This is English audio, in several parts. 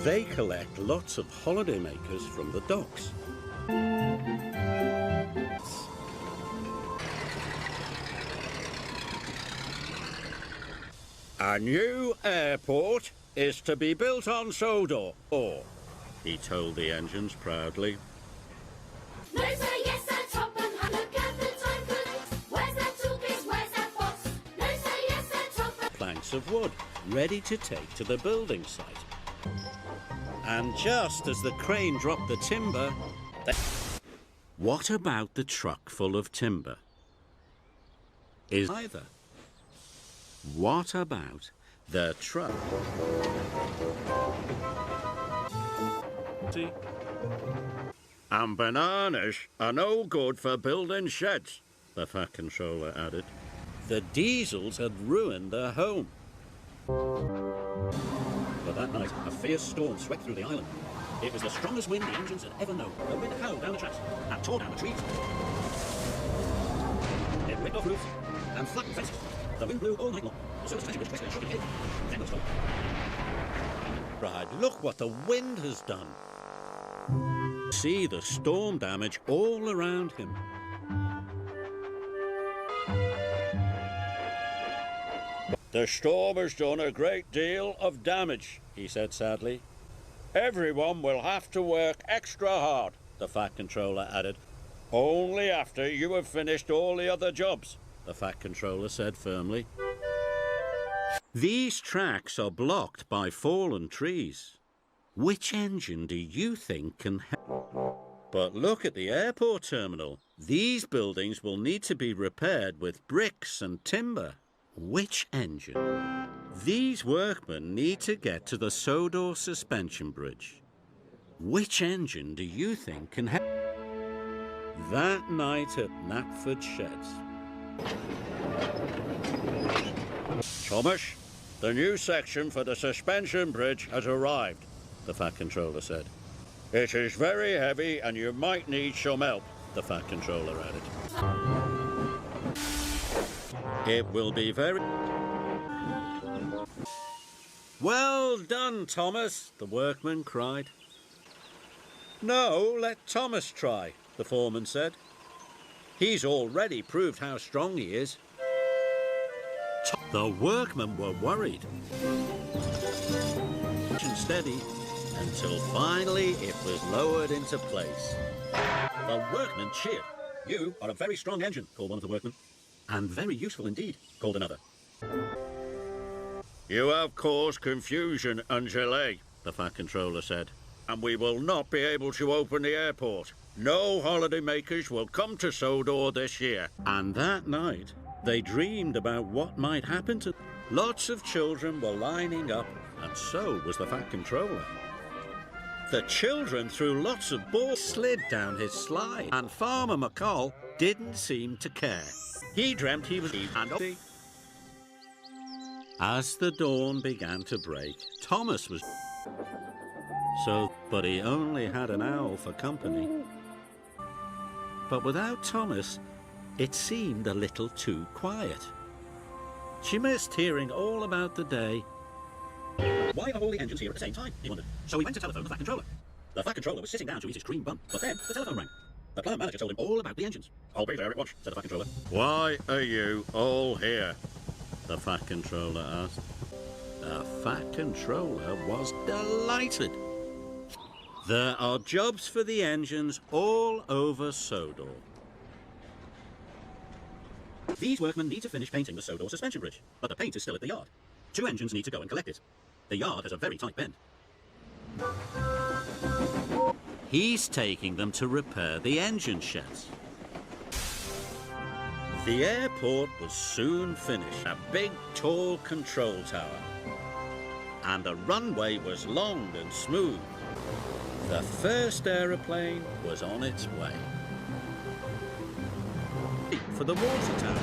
They collect lots of holidaymakers from the docks. A new airport is to be built on Sodor, he told the engines proudly. No, sir, yes, sir, Topham, have a look at the time code. Where's that toolcase, where's that box? No, sir, yes, sir, Topham. Planks of wood, ready to take to the building site. And just as the crane dropped the timber, what about the truck full of timber? Is either. What about the truck? See? And bananas are no good for building sheds, the Fat Controller added. The diesels had ruined their home. But that night, a fierce storm swept through the island. It was the strongest wind the engines had ever known. The wind howled down the tracks and tore down the trees. It ripped off roofs and flattened fences. The wind blew all night long. So the suspension bridge twisted and shook again. Then it stopped. Right, look what the wind has done. See the storm damage all around him. The storm has done a great deal of damage, he said sadly. Everyone will have to work extra hard, the Fat Controller added. Only after you have finished all the other jobs, the Fat Controller said firmly. These tracks are blocked by fallen trees. Which engine do you think can help? But look at the airport terminal. These buildings will need to be repaired with bricks and timber. Which engine? These workmen need to get to the Sodor suspension bridge. Which engine do you think can help? That night at Knapford Sheds. Thomas, the new section for the suspension bridge has arrived, the Fat Controller said. It is very heavy and you might need some help, the Fat Controller added. It will be very... Well done, Thomas, the workman cried. No, let Thomas try, the foreman said. He's already proved how strong he is. The workmen were worried. Steady until finally it was lowered into place. The workmen cheered. You are a very strong engine, called one of the workmen. And very useful indeed, called another. You have caused confusion and delay, the Fat Controller said. And we will not be able to open the airport. No holidaymakers will come to Sodor this year. And that night, they dreamed about what might happen to them. Lots of children were lining up, and so was the Fat Controller. The children threw lots of balls, slid down his slide, and Farmer McColl didn't seem to care. He dreamt he was and as the dawn began to break, Thomas was but he only had an owl for company. But without Thomas, it seemed a little too quiet. She missed hearing all about the day. Why are all the engines here at the same time? He wondered. So he went to telephone the Fat Controller. The Fat Controller was sitting down to eat his cream bun, but then the telephone rang. The plant manager told him all about the engines. I'll be there at once, said the Fat Controller. Why are you all here? The Fat Controller asked. The Fat Controller was delighted. There are jobs for the engines all over Sodor. These workmen need to finish painting the Sodor suspension bridge, but the paint is still at the yard. 2 engines need to go and collect it. The yard has a very tight bend. He's taking them to repair the engine sheds. The airport was soon finished. A big, tall control tower. And the runway was long and smooth. The first aeroplane was on its way. For the water tower.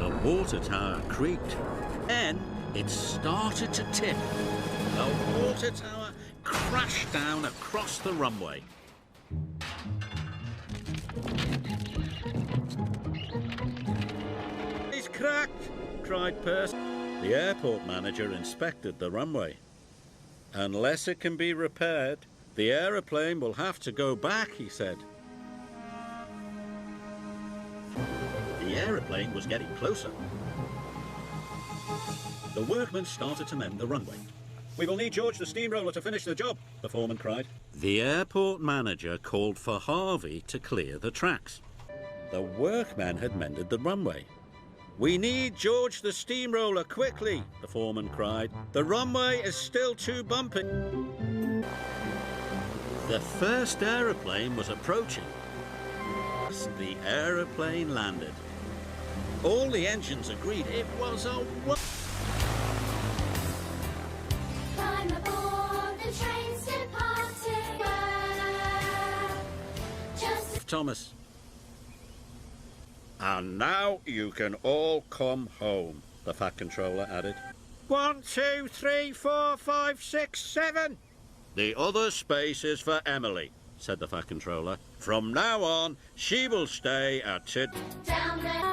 The water tower creaked. Then it started to tip. The water tower crashed down across the runway. It's cracked, cried Percy. The airport manager inspected the runway. Unless it can be repaired, the aeroplane will have to go back, he said. The aeroplane was getting closer. The workmen started to mend the runway. "We will need George the steamroller to finish the job," the foreman cried. The airport manager called for Harvey to clear the tracks. The workmen had mended the runway. "We need George the steamroller quickly," the foreman cried. "The runway is still too bumpy." The first aeroplane was approaching. The aeroplane landed. All the engines agreed it was a Climb aboard, the train's departing. Just Thomas. "And now you can all come home," the Fat Controller added. 1, 2, 3, 4, 5, 6, 7. "The other space is for Emily," said the Fat Controller. "From now on, she will stay at Sid." down there.